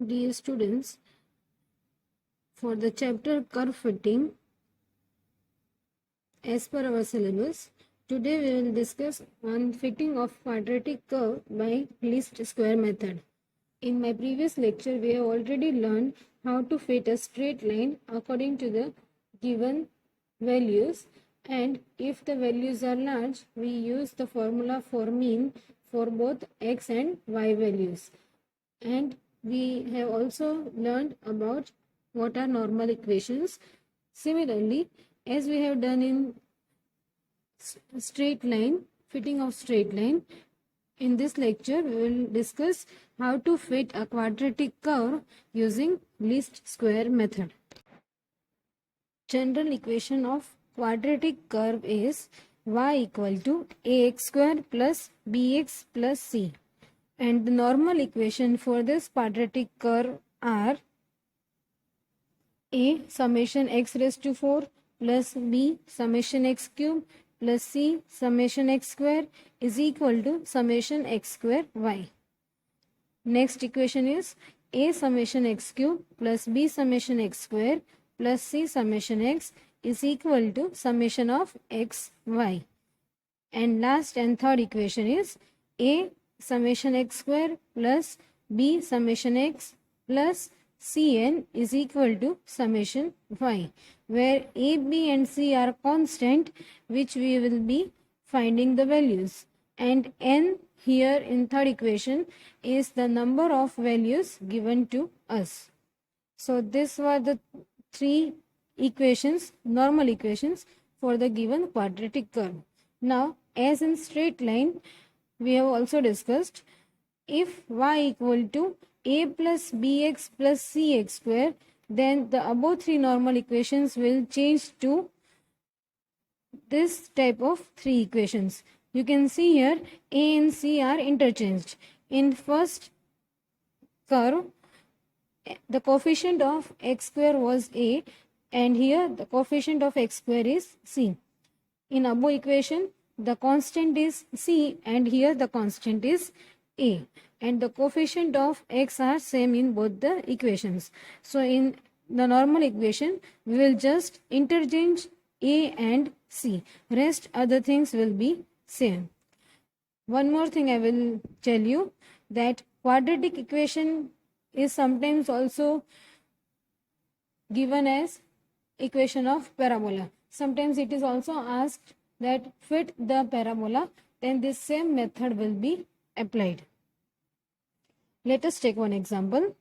Dear students, for the chapter curve fitting, as per our syllabus, today we will discuss on fitting of quadratic curve by least square method. In my previous lecture, we have already learned how to fit a straight line according to the given values, and if the values are large, we use the formula for mean for both x and y values. And we have also learned about what are normal equations. Similarly, as we have done in straight line, fitting of straight line, in this lecture we will discuss how to fit a quadratic curve using least square method. General equation of quadratic curve is y equal to ax square plus bx plus c. And the normal equation for this quadratic curve are a summation x raised to 4 plus b summation x cube plus c summation x square is equal to summation x square y. Next equation is a summation x cube plus b summation x square plus c summation x is equal to summation of x y. And last and third equation is a summation x square plus b summation x plus cn is equal to summation y, where a, b and c are constant which we will be finding the values, and n here in third equation is the number of values given to us. So these were the three equations, normal equations for the given quadratic curve. Now, as in straight line, we have also discussed, if y equal to a plus bx plus cx square, then the above three normal equations will change to this type of three equations. You can see here a and c are interchanged. In first curve, the coefficient of x square was a, and here the coefficient of x square is c. In above equation, the constant is c, and here the constant is a, and the coefficient of x are same in both the equations. So in the normal equation, we will just interchange a and c. Rest other things will be same. One more thing I will tell you, that quadratic equation is sometimes also given as equation of parabola. Sometimes it is also asked that fit the parabola, then this same method will be applied. Let us take one example.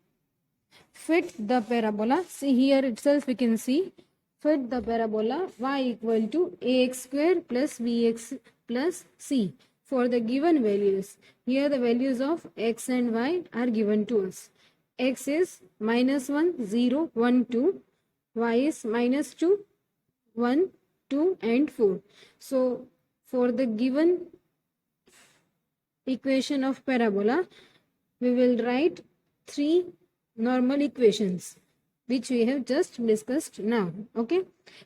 Fit the parabola. See here itself we can see, fit the parabola y equal to ax square plus bx plus c for the given values. Here the values of x and y are given to us. X is -1, 0, 1, 2. Y is -2, 1, 2 and 4. So for the given equation of parabola, we will write three normal equations which we have just discussed now. Okay,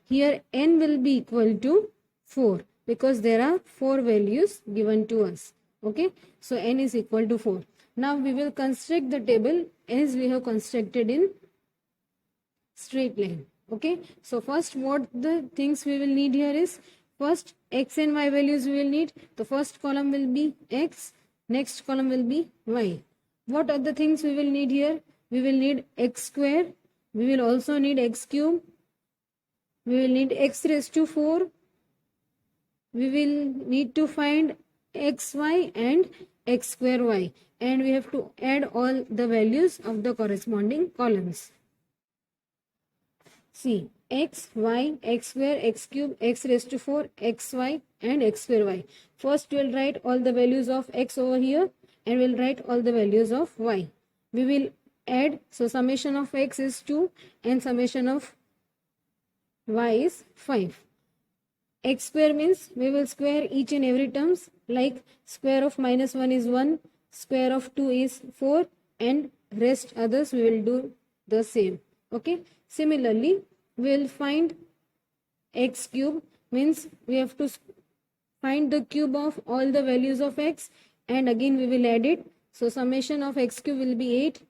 here n will be equal to 4 because there are 4 values given to us. Okay, so n is equal to 4. Now we will construct the table as we have constructed in straight line. Okay, so first what the things we will need here is, first x and y values we will need. The first column will be x, next column will be y. What are the things we will need here? We will need x square, we will also need x cube, we will need x raised to 4, we will need to find xy and x square y, and we have to add all the values of the corresponding columns. See, x, y, x square, x cube, x raised to 4, xy and x square y. First we will write all the values of x over here, and we will write all the values of y. We will add, so summation of x is 2 and summation of y is 5. X square means we will square each and every terms, like square of -1 is 1, square of 2 is 4, and rest others we will do the same. Okay, similarly we will find x cube, means we have to find the cube of all the values of x, and again we will add it. So summation of x cube will be 8,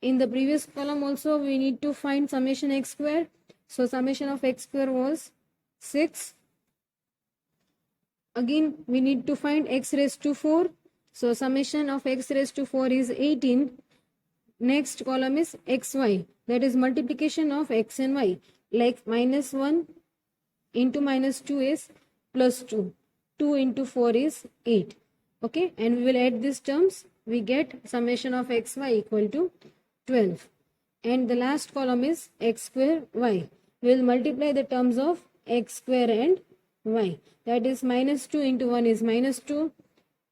In the previous column also we need to find summation x square. So summation of x square was 6. Again we need to find x raised to 4. So summation of x raised to 4 is 18. Next column is xy, that is multiplication of x and y, like minus 1 into minus 2 is plus 2. 2 into 4 is 8. Okay, and we will add these terms. We get summation of xy equal to 12. And the last column is x square y. We will multiply the terms of x square and y. That is minus 2 into 1 is minus 2.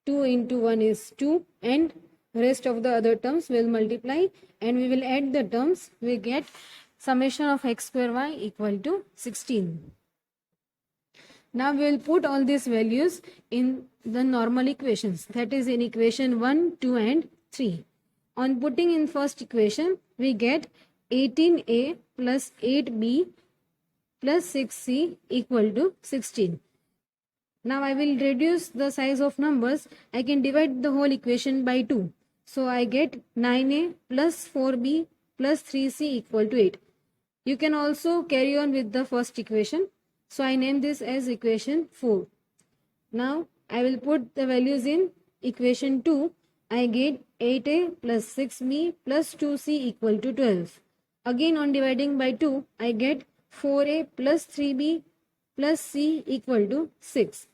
2 into 1 is 2. And rest of the other terms will multiply. And we will add the terms. We get summation of x square y equal to 16. Now we will put all these values in the normal equations, that is in equation 1, 2 and 3. On putting in first equation, we get 18a plus 8b plus 6c equal to 16. Now I will reduce the size of numbers. I can divide the whole equation by 2. So I get 9a plus 4b plus 3c equal to 8. You can also carry on with the first equation. So I name this as equation 4. Now I will put the values in equation 2. I get 8a plus 6b plus 2c equal to 12. Again on dividing by 2, I get 4a plus 3b plus c equal to 6.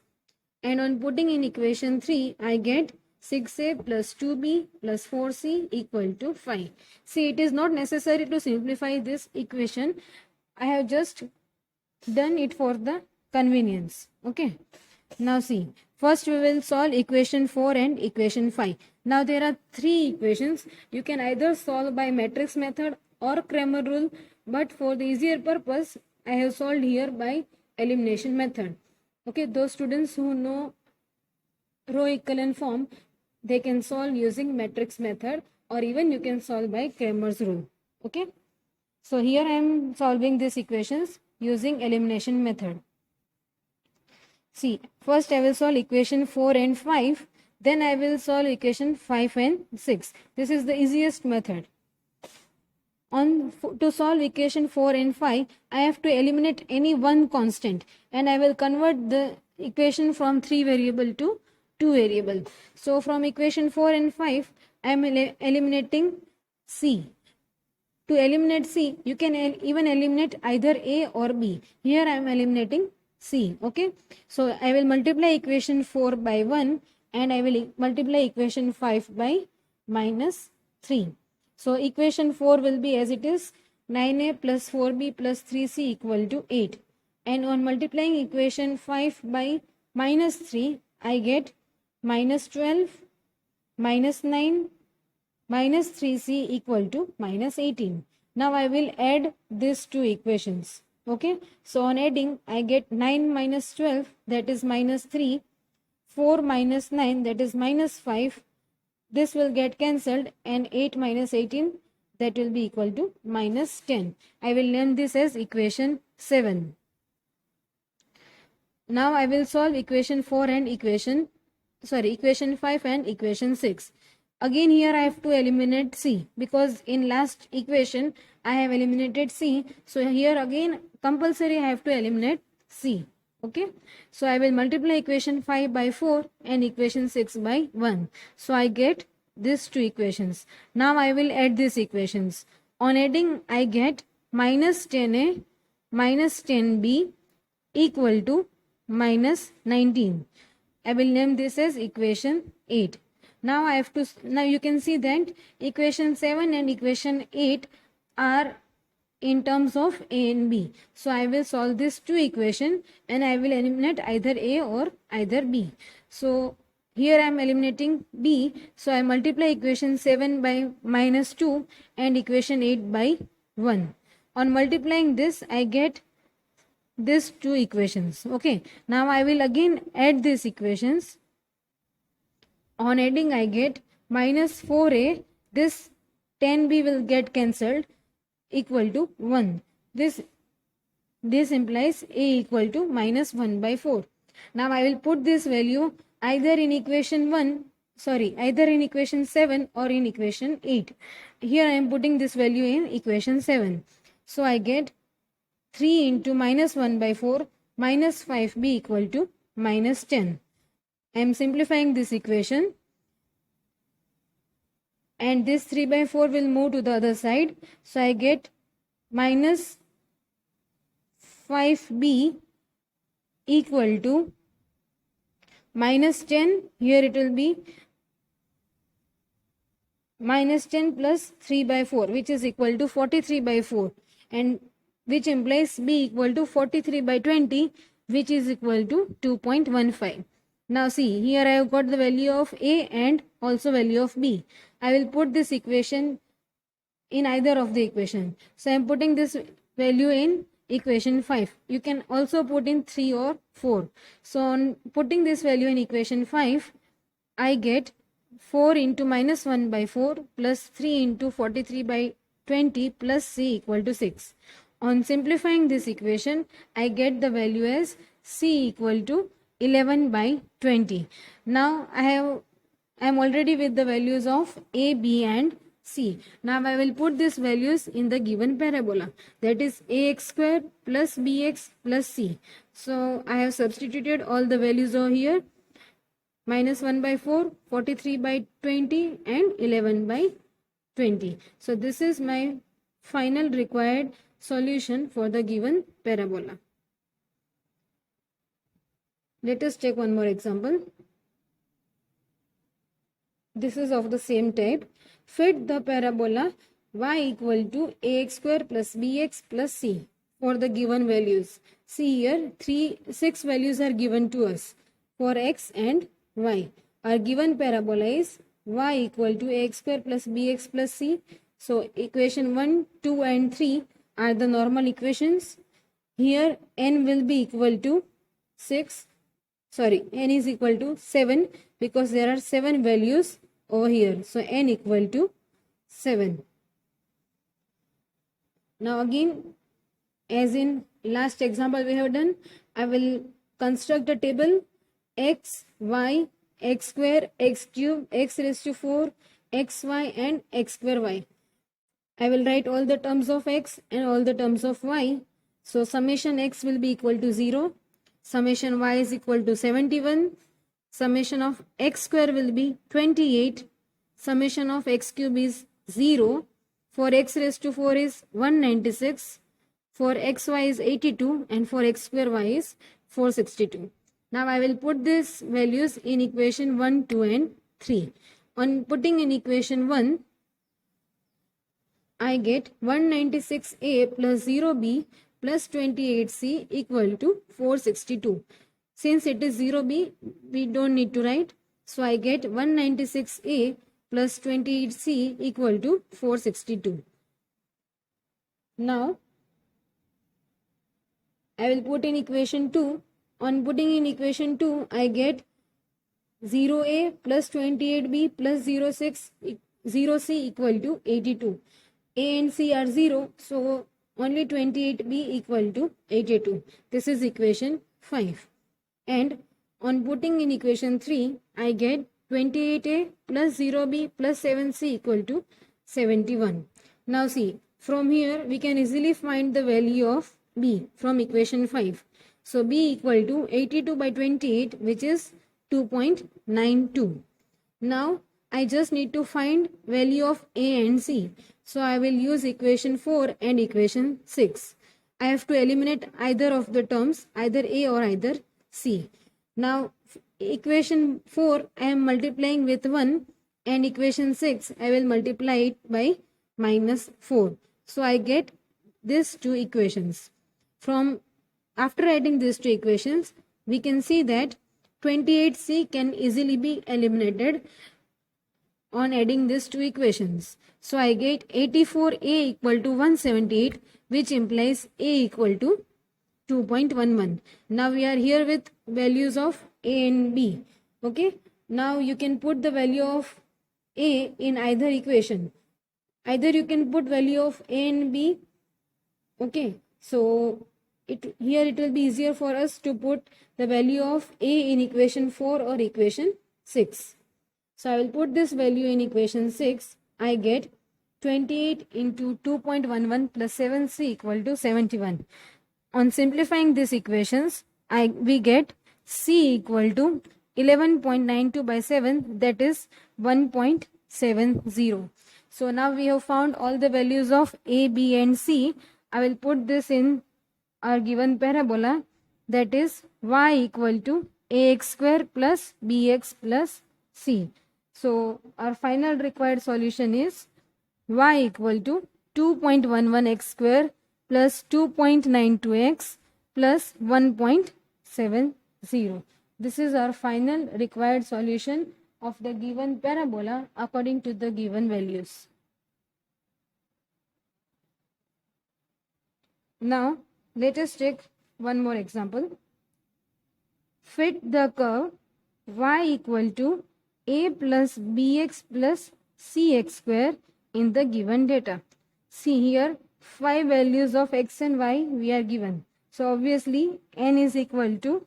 And on putting in equation 3, I get 6a plus 2b plus 4c equal to 5. See, it is not necessary to simplify this equation. I have just done it for the convenience. Okay. Now see, first we will solve equation 4 and equation 5. Now there are 3 equations. You can either solve by matrix method or Cramer rule, but for the easier purpose, I have solved here by elimination method. Okay, those students who know row echelon form, they can solve using matrix method, or even you can solve by Cramer's rule. Okay, so here I am solving these equations using elimination method. See, first I will solve equation 4 and 5, then I will solve equation 5 and 6. This is the easiest method. To solve equation 4 and 5, I have to eliminate any one constant, and I will convert the equation from 3 variable to 2 variable. So from equation 4 and 5, I am eliminating c. To eliminate c, you can even eliminate either a or b. Here I am eliminating c. Okay, so I will multiply equation 4 by 1, and I will multiply equation 5 by minus 3. So equation 4 will be as it is, 9a plus 4b plus 3c equal to 8. And on multiplying equation 5 by minus 3, I get minus 12, minus 9, minus 3c equal to minus 18. Now I will add these two equations. Okay, so on adding, I get 9 minus 12, that is minus 3, 4 minus 9, that is minus 5. This will get cancelled, and 8 minus 18, that will be equal to minus 10. I will name this as equation 7. Now I will solve equation 4 and equation 5 and equation 6. Again here I have to eliminate c, because in last equation I have eliminated c. So here again compulsory I have to eliminate c. Okay, so I will multiply equation 5 by 4 and equation 6 by 1. So I get these two equations. Now I will add these equations. On adding, I get minus 10a minus 10b equal to minus 19. I will name this as equation 8. Now you can see that equation 7 and equation 8 are in terms of a and b. So I will solve these two equations, and I will eliminate either a or either b. So here I am eliminating b. So I multiply equation 7 by minus 2 and equation 8 by 1. On multiplying this, I get these two equations. Okay, now I will again add these equations. On adding, I get minus 4a. This 10b will get cancelled, equal to 1. This implies a equal to minus 1 by 4. Now I will put this value either in equation 1, either in equation 7 or in equation 8. Here I am putting this value in equation 7. So I get 3 into minus 1 by 4 minus 5b equal to minus 10. I am simplifying this equation, and this 3 by 4 will move to the other side. So I get minus 5b equal to minus 10. Here it will be minus 10 plus 3 by 4, which is equal to 43 by 4, and which implies b equal to 43 by 20, which is equal to 2.15. Now see, here I have got the value of a and also value of b. I will put this equation in either of the equation. So I am putting this value in equation 5. You can also put in 3 or 4. So on putting this value in equation 5, I get 4 into minus 1 by 4 plus 3 into 43 by 20 plus c equal to 6. On simplifying this equation, I get the value as c equal to 11 by 20. Now I am already with the values of a, b and c. Now I will put these values in the given parabola, that is ax square plus bx plus c. So I have substituted all the values over here. Minus 1 by 4, 43 by 20 and 11 by 20. So this is my final required solution for the given parabola. Let us take one more example. This is of the same type. Fit the parabola y equal to ax square plus bx plus c for the given values. See here, 6 values are given to us for x and y. Our given parabola is y equal to ax square plus bx plus c. So equation 1, 2 and 3 are the normal equations. Here n will be equal to 6. N is equal to 7 because there are 7 values over here. So n equal to 7. Now again, as in last example we have done, I will construct a table x, y, x square, x cube, x raised to 4, x, y and x square y. I will write all the terms of x and all the terms of y. So summation x will be equal to 0. Summation y is equal to 71. Summation of x square will be 28. Summation of x cube is 0. For x raised to 4 is 196. For xy is 82 and for x square y is 462. Now I will put these values in equation 1, 2 and 3. On putting in equation 1, I get 196a plus 0b plus 28c equal to 462. Since it is 0b, we don't need to write. So I get 196a plus 28c equal to 462. Now I will put in equation 2. On putting in equation 2, I get 0a plus 28b plus 0c equal to 82. A and c are 0, so only 28b equal to 82. This is equation 5. And on putting in equation 3, I get 28a plus 0b plus 7c equal to 71. Now see, from here we can easily find the value of b from equation 5. So b equal to 82 by 28, which is 2.92. Now I just need to find value of a and c. So I will use equation 4 and equation 6. I have to eliminate either of the terms, either a or either c. Now equation 4 I am multiplying with 1, and equation 6 I will multiply it by minus 4. So I get these two equations. After adding these two equations, we can see that 28c can easily be eliminated on adding these two equations. So I get 84a equal to 178, which implies a equal to 2.11. Now we are here with values of a and b. Okay. Now you can put the value of a in either equation. Either you can put value of a and b. Okay. So here it will be easier for us to put the value of a in equation 4 or equation 6. So I will put this value in equation 6. I get 28 into 2.11 plus 7c equal to 71. On simplifying these equations, we get c equal to 11.92 by 7, that is 1.70. So now we have found all the values of a, b and c. I will put this in our given parabola, that is y equal to ax square plus bx plus c. So our final required solution is y equal to 2.11x square plus 2.92x plus 1.70. This is our final required solution of the given parabola according to the given values. Now let us take one more example. Fit the curve y equal to a plus bx plus cx square in the given data. See here, 5 values of x and y we are given. So obviously n is equal to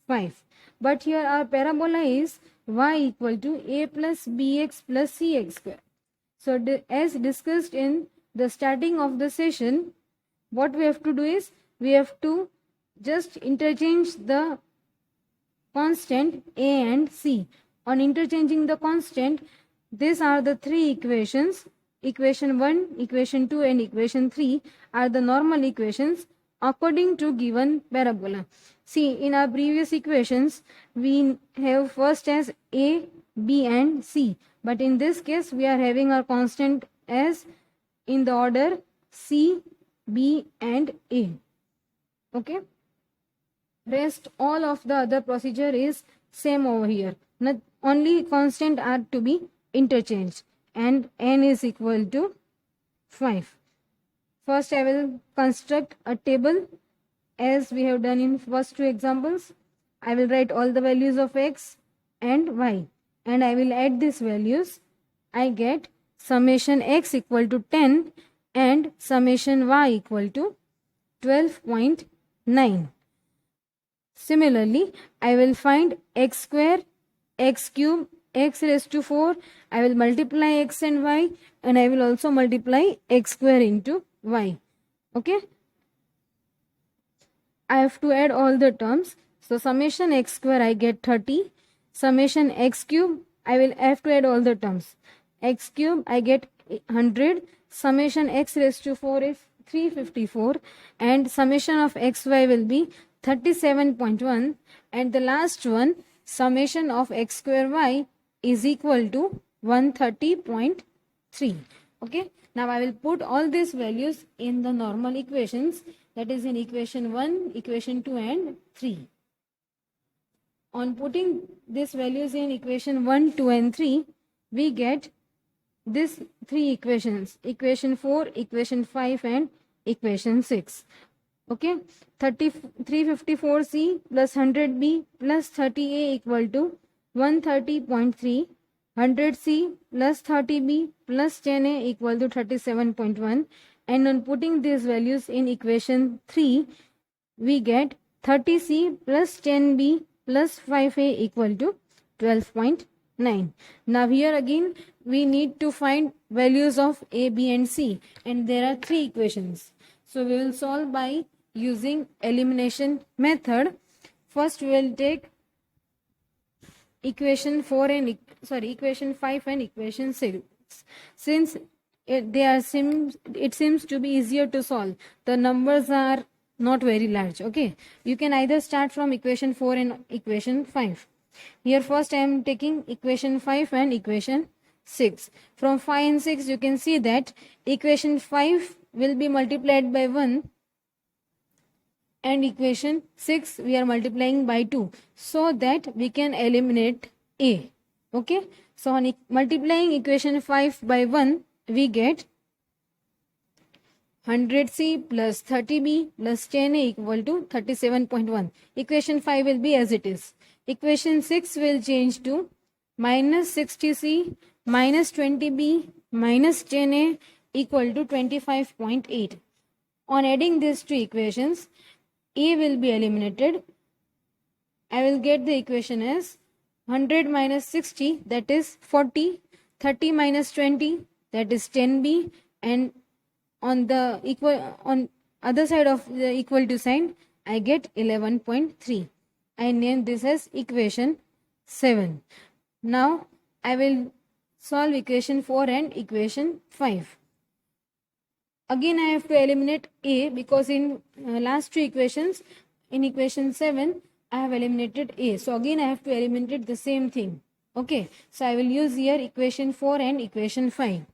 5. But here our parabola is y equal to a plus bx plus cx square. So as discussed in the starting of the session, what we have to do is we have to just interchange the constant a and c. On interchanging the constant, these are the three equations. Equation 1, equation 2 and equation 3 are the normal equations according to given parabola. See, in our previous equations, we have first as a, b and c. But in this case, we are having our constant as in the order c, b and a. Okay. Rest all of the other procedure is same over here. Not only constant are to be interchanged and n is equal to 5. First I will construct a table as we have done in first two examples. I will write all the values of x and y and I will add these values. I get summation x equal to 10 and summation y equal to 12.9. Similarly, I will find x square, x cube, x raised to 4. I will multiply x and y and I will also multiply x square into y. Okay. I have to add all the terms. So summation x square I get 30. Summation x cube I will have to add all the terms. X cube I get 100. Summation x raised to 4 is 354 and summation of xy will be 37.1 and the last one summation of x square y is equal to 130.3. Okay. Now I will put all these values in the normal equations, that is in equation 1, equation 2 and 3. On putting these values in equation 1, 2 and 3, we get these three equations, equation 4, equation 5 and equation 6. Okay, 354c plus 100b plus 30a equal to 130.3, 100c plus 30b plus 10a equal to 37.1, and on putting these values in equation 3, we get 30c plus 10b plus 5a equal to 12.9. Now here again we need to find values of a, b and c, and there are three equations. So we will solve by using elimination method. First we will take equation 5 and equation 6. Since it seems to be easier to solve. The numbers are not very large. Okay, you can either start from equation 4 and equation 5. Here first I am taking equation 5 and equation 6. From 5 and 6 you can see that equation 5 will be multiplied by 1 and equation 6 we are multiplying by 2 so that we can eliminate a. Okay, so on multiplying equation 5 by 1 we get 100c plus 30b plus 10a equal to 37.1. Equation 5 will be as it is. Equation 6 will change to minus 60c minus 20b minus 10a equal to 25.8. On adding these two equations, a will be eliminated. I will get the equation as 100 minus 60, that is 40. 30 minus 20, that is 10b. And on the equal, on other side of the equal to sign, I get 11.3. I name this as equation 7. Now I will solve equation 4 and equation 5. Again I have to eliminate a, because in last two equations, in equation 7 I have eliminated a. So again I have to eliminate the same thing. Okay, so I will use here equation 4 and equation 5.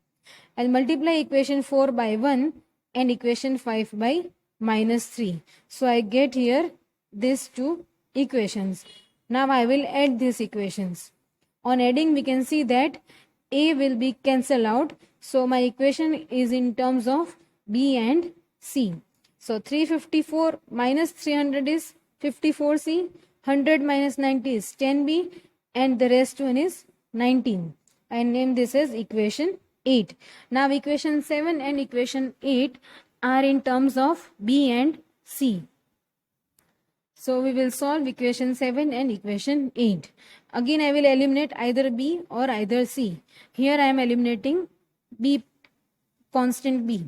I'll multiply equation 4 by 1 and equation 5 by minus 3. So I get here these two equations. Now I will add these equations. On adding, we can see that a will be cancelled out. So my equation is in terms of b and c. So 354 minus 300 is 54c. 100 minus 90 is 10b. And the rest one is 19. I name this as equation 8. Now equation 7 and equation 8 are in terms of b and c. So we will solve equation 7 and equation 8. Again I will eliminate either b or either c. Here I am eliminating b, constant b.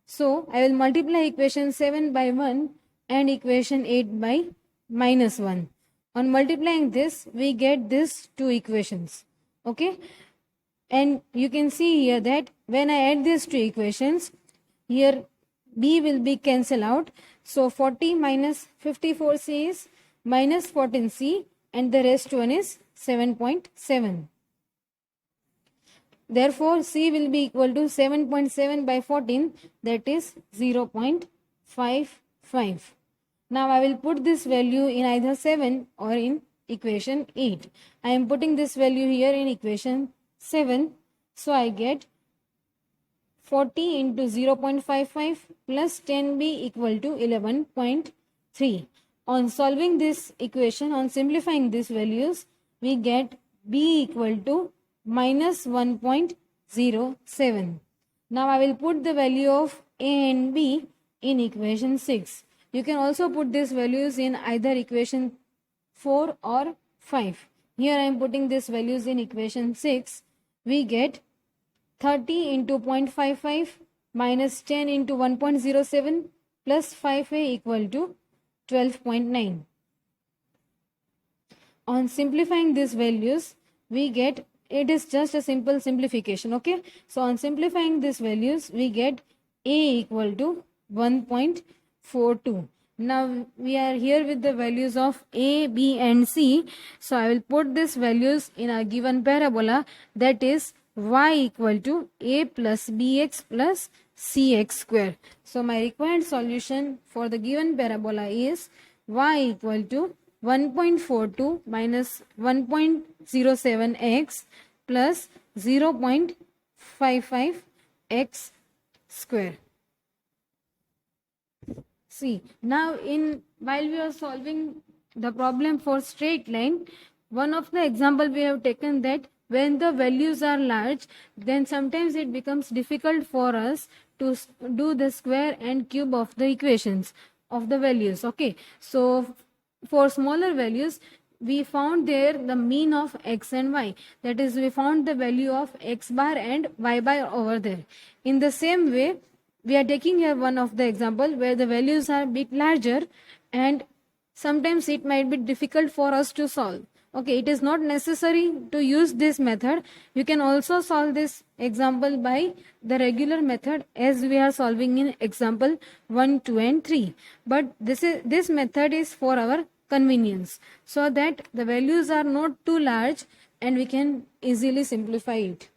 So I will multiply equation 7 by 1 and equation 8 by minus 1. On multiplying this, we get these two equations. Okay, and you can see here that when I add these two equations, here b will be cancelled out. So 40 minus 54c is minus 14c, and the rest one is 7.7. Therefore c will be equal to 7.7 by 14, that is 0.55. Now I will put this value in either 7 or in equation 8. I am putting this value here in equation 7. So I get 40 into 0.55 plus 10b equal to 11.3. On solving this equation, on simplifying these values, we get b equal to minus 1.07. Now I will put the value of a and b in equation 6. You can also put these values in either equation 4 or 5. Here I am putting these values in equation 6. We get 30 into 0.55 minus 10 into 1.07 plus 5a equal to 12.9. On simplifying these values, we get, it is just a simple simplification. Okay, so on simplifying these values, we get a equal to 1.42. Now we are here with the values of a, b and c. So I will put these values in a given parabola, that is y equal to a plus bx plus cx square. So my required solution for the given parabola is y equal to 1.42 minus 1.07x plus 0.55x square. See, now while we are solving the problem for straight line, one of the example we have taken that when the values are large, then sometimes it becomes difficult for us to do the square and cube of the equations of the values. Okay, so for smaller values, we found there the mean of x and y. That is, we found the value of x bar and y bar over there. In the same way, we are taking here one of the example where the values are a bit larger and sometimes it might be difficult for us to solve. Okay, it is not necessary to use this method. You can also solve this example by the regular method as we are solving in example 1, 2 and 3. But this method is for our convenience so that the values are not too large and we can easily simplify it.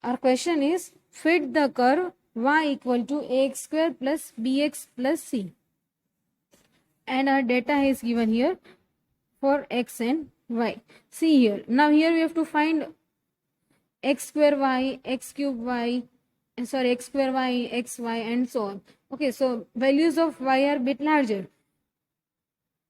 Our question is, fit the curve y equal to ax square plus bx plus c, and our data is given here for x and y. See here, now here we have to find x square y, x cube y, x square y, x y and so on. Okay, so values of y are bit larger.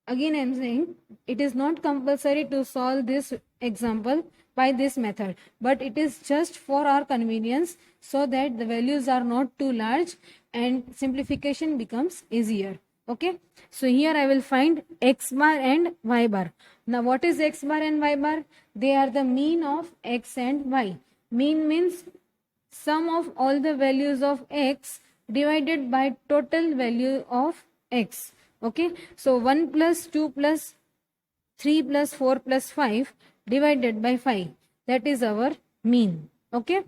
Again I am saying it is not compulsory to solve this example by this method, but it is just for our convenience so that the values are not too large and simplification becomes easier. Okay, so here I will find x bar and y bar. Now what is x bar and y bar? They are the mean of x and y. Mean means sum of all the values of x divided by total value of x. Okay, so 1 plus 2 plus 3 plus 4 plus 5 divided by 5, that is our mean. Okay,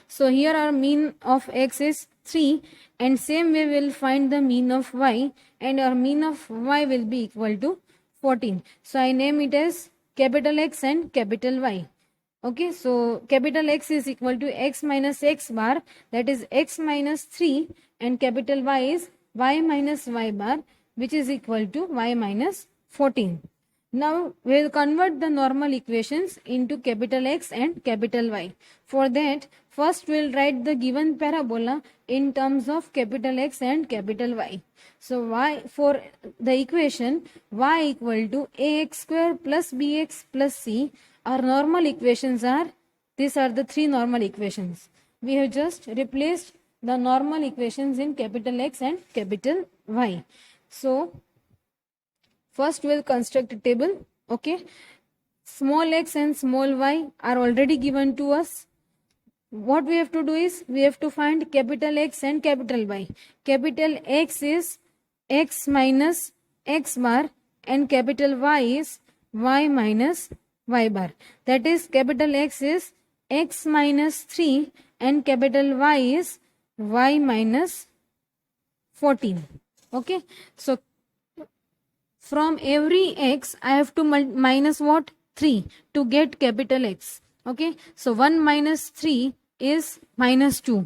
so here our mean of x is 3, and same way we will find the mean of y, and our mean of y will be equal to 14. So I name it as capital X and capital Y. Okay, so capital X is equal to x minus x bar, that is x minus 3, and capital Y is y minus y bar, which is equal to y minus 14. Now we will convert the normal equations into capital X and capital Y. For that, first we will write the given parabola in terms of capital X and capital Y. So y, for the equation y equal to ax square plus bx plus c, our normal equations are, these are the three normal equations. We have just replaced the normal equations in capital X and capital Y. So first we'll construct a table. Okay, small x and small y are already given to us. What we have to do is we have to find capital X and capital Y. Capital X is x minus x bar and capital Y is y minus y bar. That is, capital X is x minus 3 and capital Y is y minus 14. Okay, so from every x I have to minus what? 3 to get capital X. Okay, so 1 minus 3 is minus 2.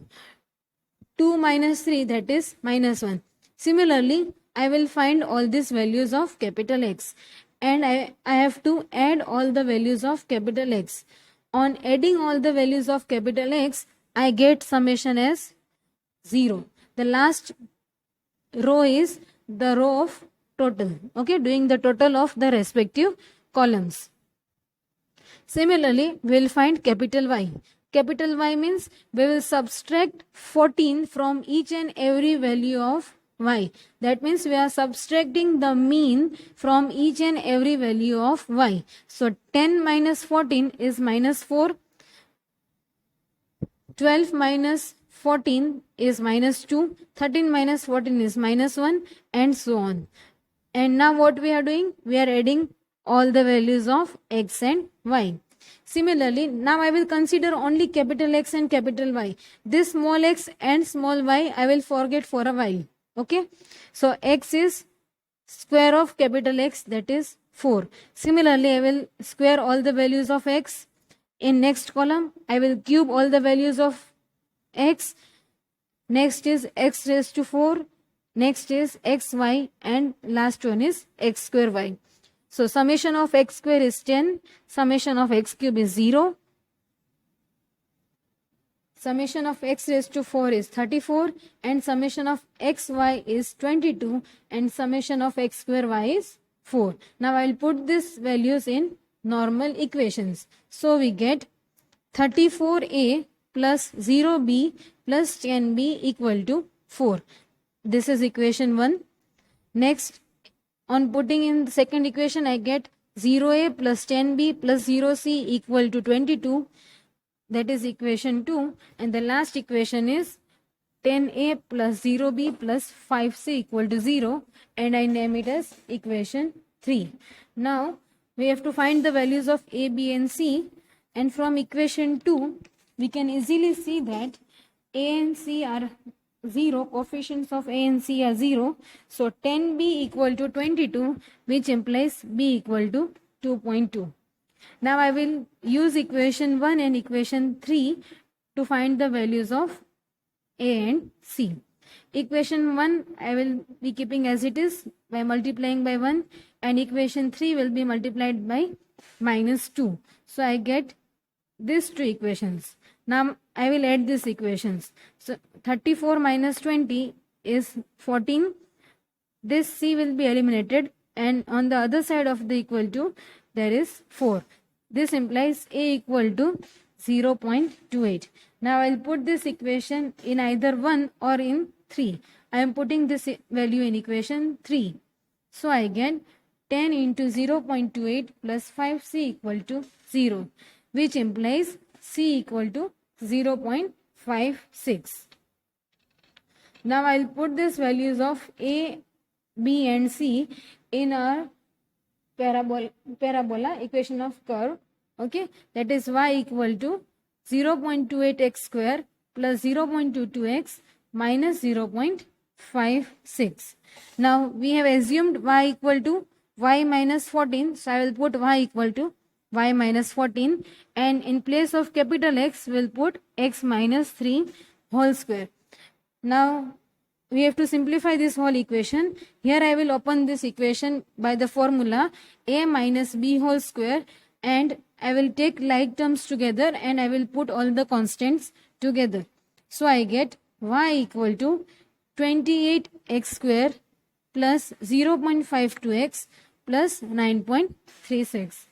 2 minus 3, that is minus 1. Similarly, I will find all these values of capital X, and I have to add all the values of capital X. On adding all the values of capital X, I get summation as 0. The last row is the row of total. Okay, doing the total of the respective columns. Similarly, we will find capital Y. Capital Y means we will subtract 14 from each and every value of y. That means we are subtracting the mean from each and every value of y. So 10 minus 14 is minus 4. 12 minus 14 is minus 2. 13 minus 14 is minus 1, and so on. And now what we are doing? We are adding all the values of x and y. Similarly, now I will consider only capital X and capital Y. This small x and small y I will forget for a while. Okay, so x is square of capital X, that is 4. Similarly, I will square all the values of x. In next column, I will cube all the values of x. Next is x raised to 4. Next is xy, and last one is x square y. So summation of x square is 10, summation of x cube is 0, summation of x raised to 4 is 34, and summation of xy is 22, and summation of x square y is 4. Now I will put these values in normal equations. So we get 34a plus 0b plus 10b equal to 4. This is equation 1. Next, on putting in the second equation, I get 0a plus 10b plus 0c equal to 22. That is equation 2. And the last equation is 10a plus 0b plus 5c equal to 0. And I name it as equation 3. Now, we have to find the values of a, b and c. And from equation 2, we can easily see that a and c are 0, coefficients of a and c are 0. So 10b equal to 22, which implies b equal to 2.2. Now I will use equation 1 and equation 3 to find the values of a and c. Equation 1 I will be keeping as it is by multiplying by 1, and equation 3 will be multiplied by minus 2. So I get these two equations. Now I will add these equations. So 34 minus 20 is 14. This c will be eliminated, and on the other side of the equal to there is 4. This implies a equal to 0.28. Now I will put this equation in either 1 or in 3. I am putting this value in equation 3. So I get 10 into 0.28 plus 5c equal to 0, which implies c equal to 0.56. Now I'll put these values of a, b and c in our parabola equation of curve. Okay, that is y equal to 0.28x square plus 0.22x minus 0.56. Now we have assumed y equal to y minus 14, so I will put y equal to y minus 14, and in place of capital X we'll put x minus 3 whole square. Now we have to simplify this whole equation. Here I will open this equation by the formula a minus b whole square, and I will take like terms together and I will put all the constants together. So I get y equal to 28x square plus 0.52x plus 9.36.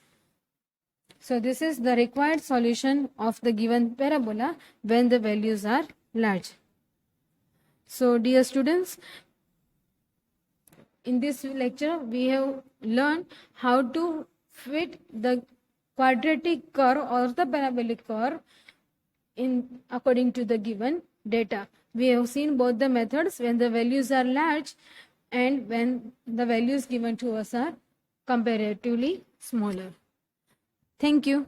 So this is the required solution of the given parabola when the values are large. So dear students, in this lecture we have learned how to fit the quadratic curve or the parabolic curve in according to the given data. We have seen both the methods when the values are large and when the values given to us are comparatively smaller. Thank you.